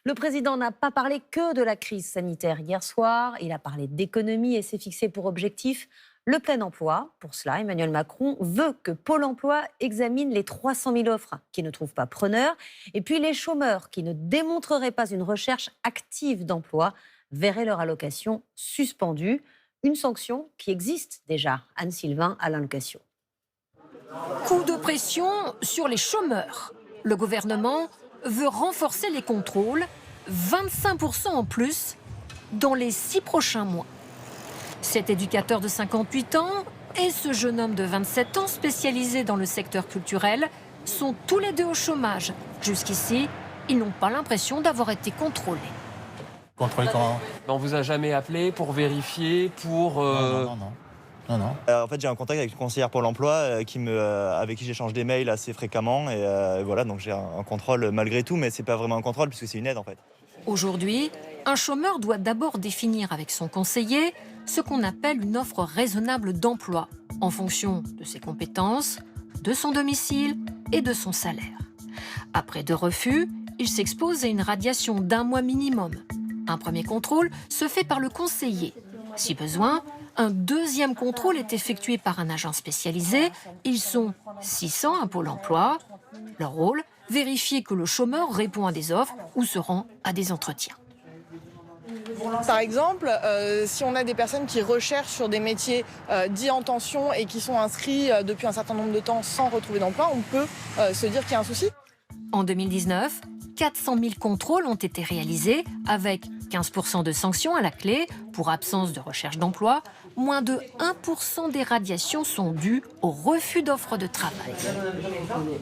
Le président n'a pas parlé que de la crise sanitaire hier soir. Il a parlé d'économie et s'est fixé pour objectif le plein emploi. Pour cela, Emmanuel Macron veut que Pôle emploi examine les 300 000 offres qui ne trouvent pas preneur. Et puis les chômeurs qui ne démontreraient pas une recherche active d'emploi verraient leur allocation suspendue. Une sanction qui existe déjà. Anne Sylvain, Alain Location. Coup de pression sur les chômeurs. Le gouvernement veut renforcer les contrôles, 25% en plus dans les 6 prochains mois. Cet éducateur de 58 ans et ce jeune homme de 27 ans spécialisé dans le secteur culturel sont tous les deux au chômage. Jusqu'ici, ils n'ont pas l'impression d'avoir été contrôlés. Contrôle comment? On vous a jamais appelé pour vérifier, pour... Non. En fait, j'ai un contact avec une conseillère Pôle emploi avec qui j'échange des mails assez fréquemment. Et voilà, donc j'ai un contrôle malgré tout, mais c'est pas vraiment un contrôle puisque c'est une aide en fait. Aujourd'hui, un chômeur doit d'abord définir avec son conseiller ce qu'on appelle une offre raisonnable d'emploi, en fonction de ses compétences, de son domicile et de son salaire. Après 2 refus, il s'expose à une radiation d'1 mois minimum. Un premier contrôle se fait par le conseiller. Si besoin, un deuxième contrôle est effectué par un agent spécialisé. Ils sont 600 à Pôle emploi. Leur rôle, vérifier que le chômeur répond à des offres ou se rend à des entretiens. Par exemple, si on a des personnes qui recherchent sur des métiers dits en tension et qui sont inscrits depuis un certain nombre de temps sans retrouver d'emploi, on peut se dire qu'il y a un souci. En 2019, 400 000 contrôles ont été réalisés avec 15% de sanctions à la clé pour absence de recherche d'emploi. Moins de 1% des radiations sont dues au refus d'offres de travail.